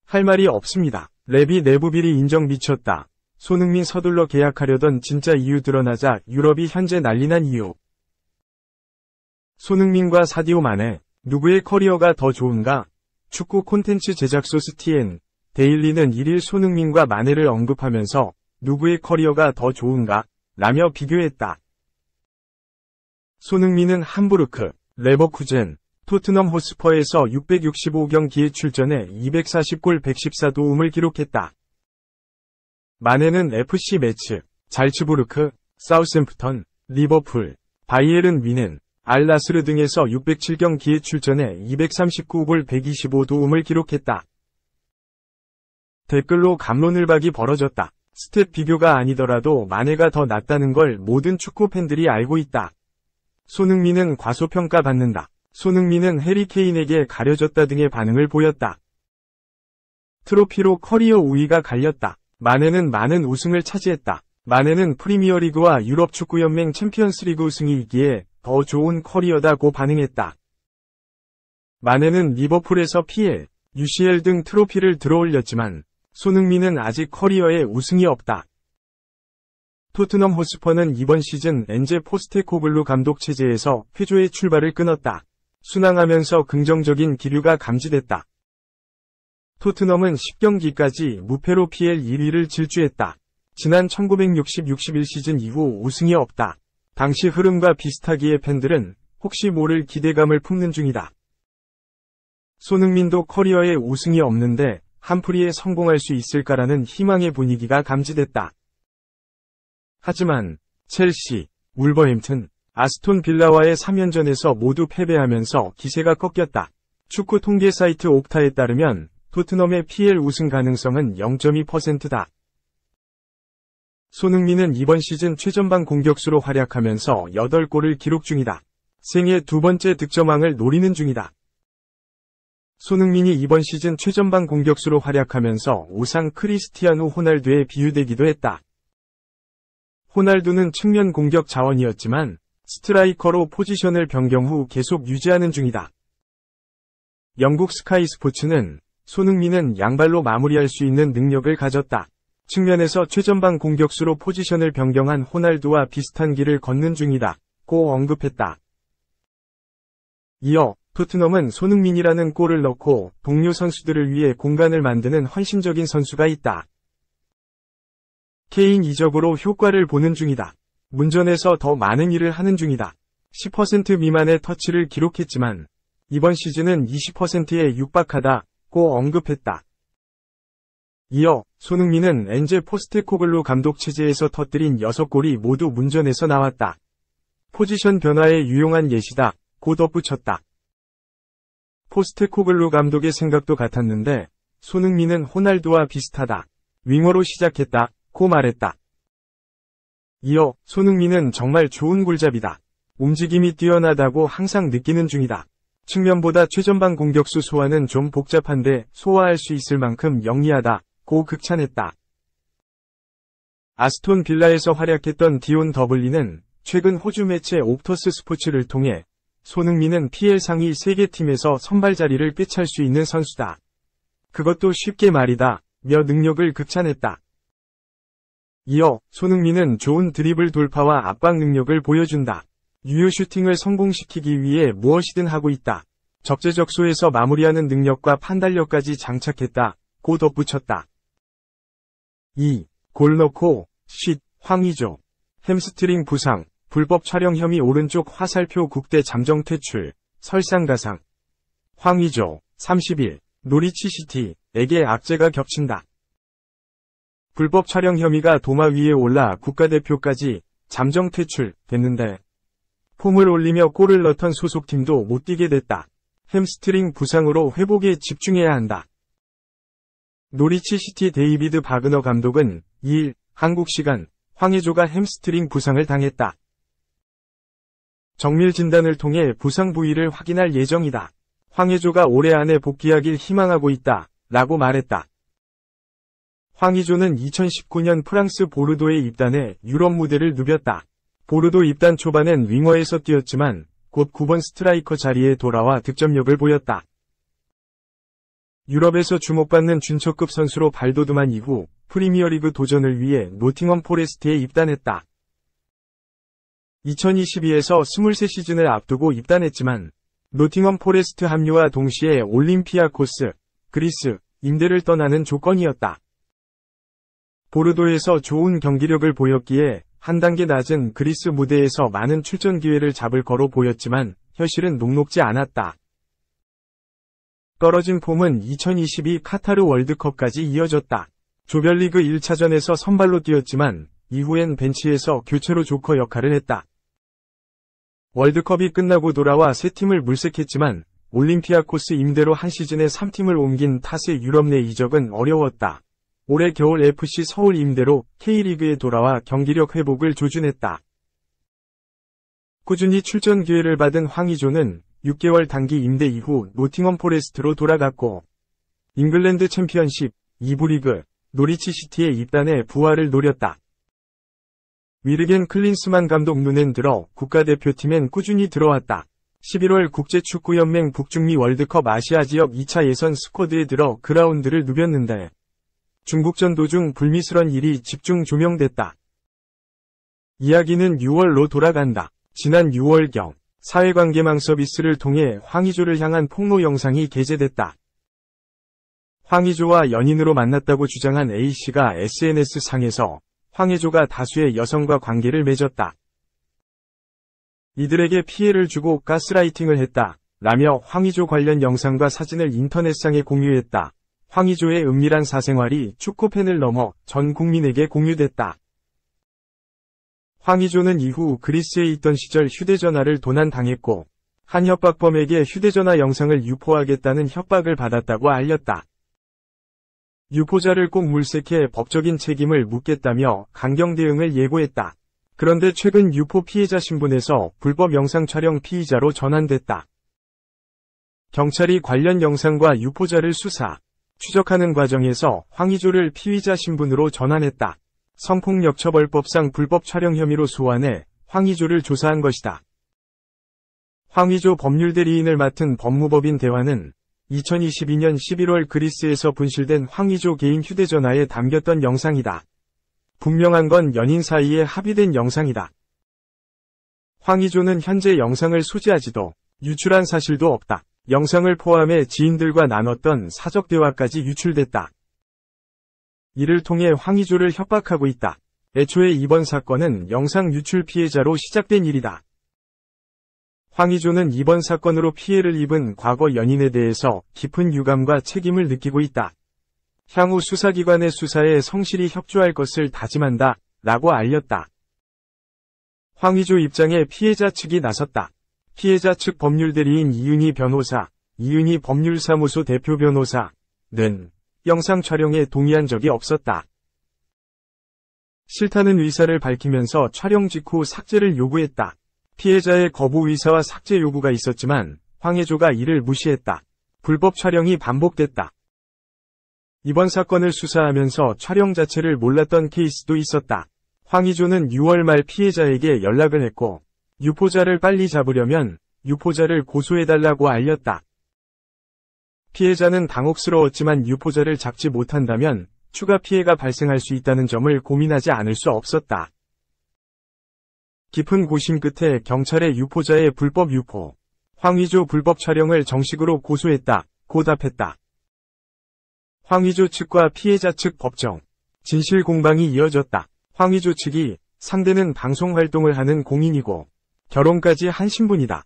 할 말이 없습니다. 랩이 내부 비리 인정 미쳤다. 손흥민 서둘러 계약하려던 진짜 이유 드러나자 유럽이 현재 난리난 이유. 손흥민과 사디오 마네, 누구의 커리어가 더 좋은가? 축구 콘텐츠 제작소 STN, 데일리는 1일 손흥민과 마네를 언급하면서 누구의 커리어가 더 좋은가? 라며 비교했다. 손흥민은 함부르크, 레버쿠젠, 토트넘 호스퍼에서 665경기에 출전해 240골 114도움을 기록했다. 마네는 FC 매츠, 잘츠부르크, 사우샘프턴, 리버풀, 바이에른 뮌헨, 알나스르 등에서 607경기에 출전해 239골 125도움을 기록했다. 댓글로 갑론을박이 벌어졌다. 스탯 비교가 아니더라도 마네가 더 낫다는 걸 모든 축구 팬들이 알고 있다. 손흥민은 과소평가받는다. 손흥민은 해리 케인에게 가려졌다 등의 반응을 보였다. 트로피로 커리어 우위가 갈렸다. 마네는 많은 우승을 차지했다. 마네는 프리미어리그와 유럽축구연맹 챔피언스리그 우승이 있기에 더 좋은 커리어다고 반응했다. 마네는 리버풀에서 PL, UCL 등 트로피를 들어올렸지만 손흥민은 아직 커리어에 우승이 없다. 토트넘 호스퍼는 이번 시즌 엔제 포스테코글루 감독 체제에서 회조의 출발을 끊었다. 순항하면서 긍정적인 기류가 감지됐다. 토트넘은 10경기까지 무패로 PL 1위를 질주했다. 지난 1960-61 시즌 이후 우승이 없다. 당시 흐름과 비슷하기에 팬들은 혹시 모를 기대감을 품는 중이다. 손흥민도 커리어에 우승이 없는데 한프리에 성공할 수 있을까라는 희망의 분위기가 감지됐다. 하지만 첼시, 울버햄튼, 아스톤 빌라와의 3연전에서 모두 패배하면서 기세가 꺾였다. 축구 통계 사이트 옵타에 따르면 토트넘의 PL 우승 가능성은 0.2%다. 손흥민은 이번 시즌 최전방 공격수로 활약하면서 8골을 기록 중이다. 생애 두 번째 득점왕을 노리는 중이다. 손흥민이 이번 시즌 최전방 공격수로 활약하면서 우상 크리스티아누 호날두에 비유되기도 했다. 호날두는 측면 공격 자원이었지만 스트라이커로 포지션을 변경 후 계속 유지하는 중이다. 영국 스카이 스포츠는 손흥민은 양발로 마무리할 수 있는 능력을 가졌다. 측면에서 최전방 공격수로 포지션을 변경한 호날두와 비슷한 길을 걷는 중이다. 고 언급했다. 이어 토트넘은 손흥민이라는 골을 넣고 동료 선수들을 위해 공간을 만드는 헌신적인 선수가 있다. 케인 이적으로 효과를 보는 중이다. 문전에서 더 많은 일을 하는 중이다. 10% 미만의 터치를 기록했지만 이번 시즌은 20%에 육박하다고 언급했다. 이어 손흥민은 엔제 포스테코글루 감독 체제에서 터뜨린 6골이 모두 문전에서 나왔다. 포지션 변화에 유용한 예시다. 고 덧붙였다. 포스테코글루 감독의 생각도 같았는데 손흥민은 호날두와 비슷하다. 윙어로 시작했다. 고 말했다. 이어 손흥민은 정말 좋은 골잡이다. 움직임이 뛰어나다고 항상 느끼는 중이다. 측면보다 최전방 공격수 소화는 좀 복잡한데 소화할 수 있을 만큼 영리하다. 고 극찬했다. 아스톤 빌라에서 활약했던 디온 더블리는 최근 호주 매체 옵터스 스포츠를 통해 손흥민은 PL 상위 3개 팀에서 선발 자리를 꿰찰 수 있는 선수다. 그것도 쉽게 말이다. 며 능력을 극찬했다. 이어 손흥민은 좋은 드리블 돌파와 압박 능력을 보여준다. 유효 슈팅을 성공시키기 위해 무엇이든 하고 있다. 적재적소에서 마무리하는 능력과 판단력까지 장착했다. 고 덧붙였다. 2. 골 넣고 쉿 황의조. 햄스트링 부상, 불법 촬영 혐의 오른쪽 화살표 국대 잠정 퇴출, 설상가상. 황의조, 30일, 노리치 시티에게 악재가 겹친다. 불법 촬영 혐의가 도마 위에 올라 국가대표까지 잠정 퇴출됐는데 폼을 올리며 골을 넣던 소속팀도 못 뛰게 됐다. 햄스트링 부상으로 회복에 집중해야 한다. 노리치 시티 데이비드 바그너 감독은 2일 한국 시간 황의조가 햄스트링 부상을 당했다. 정밀 진단을 통해 부상 부위를 확인할 예정이다. 황의조가 올해 안에 복귀하길 희망하고 있다. 라고 말했다. 황의조는 2019년 프랑스 보르도에 입단해 유럽 무대를 누볐다. 보르도 입단 초반엔 윙어에서 뛰었지만 곧 9번 스트라이커 자리에 돌아와 득점력을 보였다. 유럽에서 주목받는 준처급 선수로 발돋움한 이후 프리미어리그 도전을 위해 노팅엄 포레스트에 입단했다. 2022에서 23시즌을 앞두고 입단했지만 노팅엄 포레스트 합류와 동시에 올림피아코스, 그리스, 임대를 떠나는 조건이었다. 보르도에서 좋은 경기력을 보였기에 한 단계 낮은 그리스 무대에서 많은 출전 기회를 잡을 거로 보였지만 현실은 녹록지 않았다. 떨어진 폼은 2022 카타르 월드컵까지 이어졌다. 조별리그 1차전에서 선발로 뛰었지만 이후엔 벤치에서 교체로 조커 역할을 했다. 월드컵이 끝나고 돌아와 세 팀을 물색했지만 올림피아코스 임대로 한 시즌에 3팀을 옮긴 탓에 유럽 내 이적은 어려웠다. 올해 겨울 FC 서울 임대로 K리그에 돌아와 경기력 회복을 조준했다. 꾸준히 출전 기회를 받은 황의조는 6개월 단기 임대 이후 노팅엄 포레스트로 돌아갔고 잉글랜드 챔피언십, 2부 리그, 노리치 시티에 입단해 부활을 노렸다. 위르겐 클린스만 감독 눈엔 들어 국가대표팀엔 꾸준히 들어왔다. 11월 국제축구연맹 북중미 월드컵 아시아 지역 2차 예선 스쿼드에 들어 그라운드를 누볐는데 중국전 도중 불미스런 일이 집중 조명됐다. 이야기는 6월로 돌아간다. 지난 6월경 사회관계망 서비스를 통해 황의조를 향한 폭로 영상이 게재됐다. 황의조와 연인으로 만났다고 주장한 A씨가 SNS상에서 황의조가 다수의 여성과 관계를 맺었다. 이들에게 피해를 주고 가스라이팅을 했다. 라며 황의조 관련 영상과 사진을 인터넷상에 공유했다. 황의조의 은밀한 사생활이 축구팬을 넘어 전 국민에게 공유됐다. 황의조는 이후 그리스에 있던 시절 휴대전화를 도난당했고 한 협박범에게 휴대전화 영상을 유포하겠다는 협박을 받았다고 알렸다. 유포자를 꼭 물색해 법적인 책임을 묻겠다며 강경 대응을 예고했다. 그런데 최근 유포 피해자 신분에서 불법 영상 촬영 피의자로 전환됐다. 경찰이 관련 영상과 유포자를 수사, 추적하는 과정에서 황의조를 피의자 신분으로 전환했다. 성폭력처벌법상 불법 촬영 혐의로 소환해 황의조를 조사한 것이다. 황의조 법률대리인을 맡은 법무법인 대화는 2022년 11월 그리스에서 분실된 황의조 개인 휴대전화에 담겼던 영상이다. 분명한 건 연인 사이에 합의된 영상이다. 황의조는 현재 영상을 소지하지도 유출한 사실도 없다. 영상을 포함해 지인들과 나눴던 사적 대화까지 유출됐다. 이를 통해 황의조를 협박하고 있다. 애초에 이번 사건은 영상 유출 피해자로 시작된 일이다. 황의조는 이번 사건으로 피해를 입은 과거 연인에 대해서 깊은 유감과 책임을 느끼고 있다. 향후 수사기관의 수사에 성실히 협조할 것을 다짐한다. 라고 알렸다. 황의조 입장에 피해자 측이 나섰다. 피해자 측 법률대리인 이은희 변호사, 이은희 법률사무소 대표 변호사는 영상 촬영에 동의한 적이 없었다. 싫다는 의사를 밝히면서 촬영 직후 삭제를 요구했다. 피해자의 거부 의사와 삭제 요구가 있었지만 황의조가 이를 무시했다. 불법 촬영이 반복됐다. 이번 사건을 수사하면서 촬영 자체를 몰랐던 케이스도 있었다. 황의조는 6월 말 피해자에게 연락을 했고 유포자를 빨리 잡으려면 유포자를 고소해달라고 알렸다. 피해자는 당혹스러웠지만 유포자를 잡지 못한다면 추가 피해가 발생할 수 있다는 점을 고민하지 않을 수 없었다. 깊은 고심 끝에 경찰에 유포자의 불법 유포, 황의조 불법 촬영을 정식으로 고소했다.고 답했다. 황의조 측과 피해자 측 법정, 진실 공방이 이어졌다. 황의조 측이 상대는 방송 활동을 하는 공인이고 결혼까지 한 신분이다.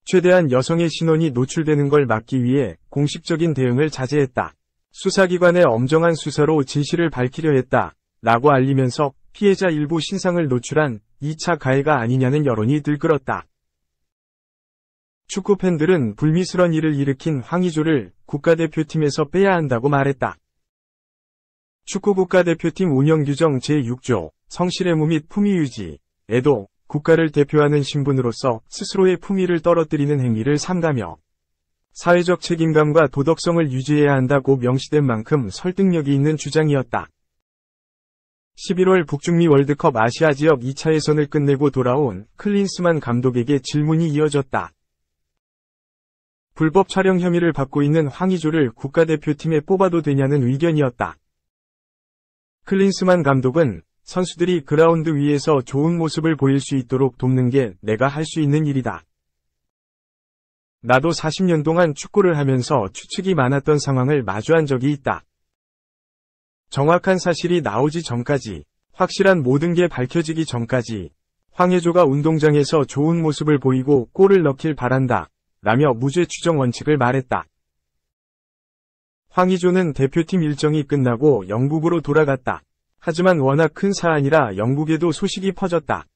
최대한 여성의 신원이 노출되는 걸 막기 위해 공식적인 대응을 자제했다. 수사기관의 엄정한 수사로 진실을 밝히려 했다. 라고 알리면서 피해자 일부 신상을 노출한 2차 가해가 아니냐는 여론이 들끓었다. 축구팬들은 불미스런 일을 일으킨 황의조를 국가대표팀에서 빼야 한다고 말했다. 축구국가대표팀 운영규정 제6조 성실의 무 및 품위 유지에도 국가를 대표하는 신분으로서 스스로의 품위를 떨어뜨리는 행위를 삼가며 사회적 책임감과 도덕성을 유지해야 한다고 명시된 만큼 설득력이 있는 주장이었다. 11월 북중미 월드컵 아시아 지역 2차 예선을 끝내고 돌아온 클린스만 감독에게 질문이 이어졌다. 불법 촬영 혐의를 받고 있는 황의조를 국가대표팀에 뽑아도 되냐는 의견이었다. 클린스만 감독은 선수들이 그라운드 위에서 좋은 모습을 보일 수 있도록 돕는 게 내가 할 수 있는 일이다. 나도 40년 동안 축구를 하면서 추측이 많았던 상황을 마주한 적이 있다. 정확한 사실이 나오기 전까지, 확실한 모든 게 밝혀지기 전까지 황의조가 운동장에서 좋은 모습을 보이고 골을 넣길 바란다 라며 무죄 추정 원칙을 말했다. 황의조는 대표팀 일정이 끝나고 영국으로 돌아갔다. 하지만 워낙 큰 사안이라 영국에도 소식이 퍼졌다.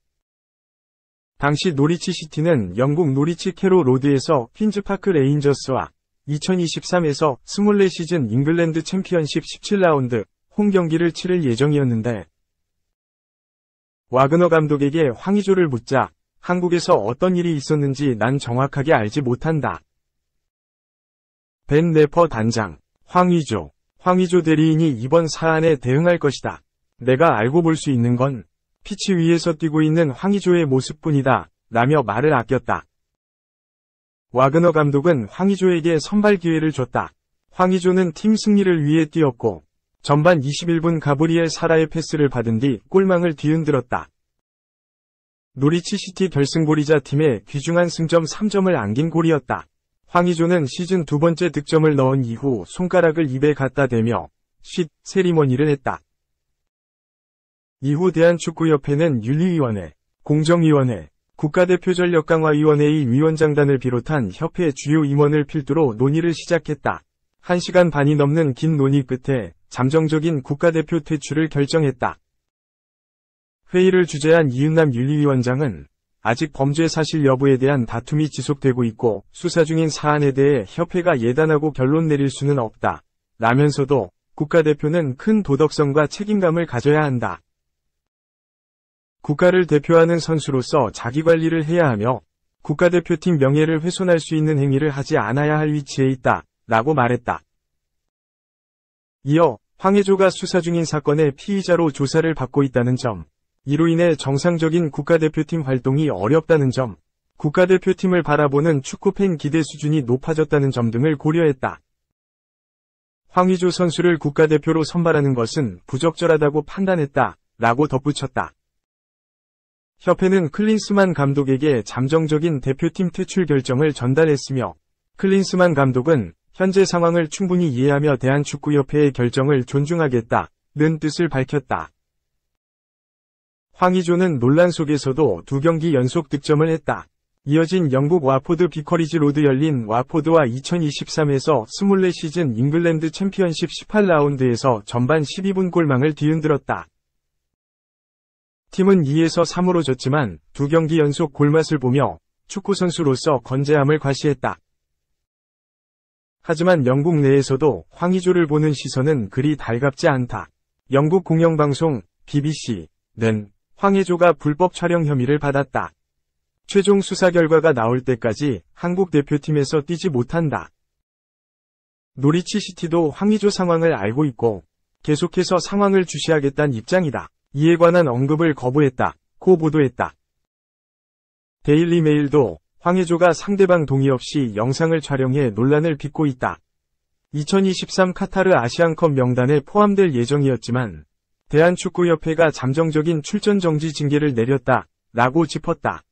당시 노리치 시티는 영국 노리치 캐로 로드에서 퀸즈파크 레인저스와 2023에서 24시즌 잉글랜드 챔피언십 17라운드 홈 경기를 치를 예정이었는데 와그너 감독에게 황의조를 묻자 한국에서 어떤 일이 있었는지 난 정확하게 알지 못한다. 벤 네퍼 단장, 황의조 대리인이 이번 사안에 대응할 것이다. 내가 알고 볼 수 있는 건 피치 위에서 뛰고 있는 황의조의 모습뿐이다 라며 말을 아꼈다. 와그너 감독은 황의조에게 선발 기회를 줬다. 황의조는 팀 승리를 위해 뛰었고 전반 21분 가브리엘 사라의 패스를 받은 뒤 골망을 뒤흔들었다. 노리치 시티 결승골이자 팀의 귀중한 승점 3점을 안긴 골이었다. 황의조는 시즌 두 번째 득점을 넣은 이후 손가락을 입에 갖다 대며 쉿 세리머니를 했다. 이후 대한축구협회는 윤리위원회, 공정위원회, 국가대표 전력강화위원회의 위원장단을 비롯한 협회 주요 임원을 필두로 논의를 시작했다. 1시간 반이 넘는 긴 논의 끝에 잠정적인 국가대표 퇴출을 결정했다. 회의를 주재한 이은남 윤리위원장은 아직 범죄 사실 여부에 대한 다툼이 지속되고 있고 수사 중인 사안에 대해 협회가 예단하고 결론 내릴 수는 없다. 라면서도 국가대표는 큰 도덕성과 책임감을 가져야 한다. 국가를 대표하는 선수로서 자기관리를 해야 하며 국가대표팀 명예를 훼손할 수 있는 행위를 하지 않아야 할 위치에 있다. 라고 말했다. 이어 황의조가 수사 중인 사건의 피의자로 조사를 받고 있다는 점, 이로 인해 정상적인 국가대표팀 활동이 어렵다는 점, 국가대표팀을 바라보는 축구팬 기대 수준이 높아졌다는 점 등을 고려했다. 황의조 선수를 국가대표로 선발하는 것은 부적절하다고 판단했다. 라고 덧붙였다. 협회는 클린스만 감독에게 잠정적인 대표팀 퇴출 결정을 전달했으며 클린스만 감독은 현재 상황을 충분히 이해하며 대한축구협회의 결정을 존중하겠다는 뜻을 밝혔다. 황의조는 논란 속에서도 2경기 연속 득점을 했다. 이어진 영국 와포드 비커리지 로드 열린 와포드와 2023에서 24시즌 잉글랜드 챔피언십 18라운드에서 전반 12분 골망을 뒤흔들었다. 팀은 2에서 3으로 졌지만 2경기 연속 골맛을 보며 축구선수로서 건재함을 과시했다. 하지만 영국 내에서도 황의조를 보는 시선은 그리 달갑지 않다. 영국 공영방송 BBC는 황의조가 불법 촬영 혐의를 받았다. 최종 수사 결과가 나올 때까지 한국 대표팀에서 뛰지 못한다. 노리치 시티도 황의조 상황을 알고 있고 계속해서 상황을 주시하겠다는 입장이다. 이에 관한 언급을 거부했다. 고 보도했다. 데일리 메일도 황의조가 상대방 동의 없이 영상을 촬영해 논란을 빚고 있다. 2023 카타르 아시안컵 명단에 포함될 예정이었지만 대한축구협회가 잠정적인 출전 정지 징계를 내렸다. 라고 짚었다.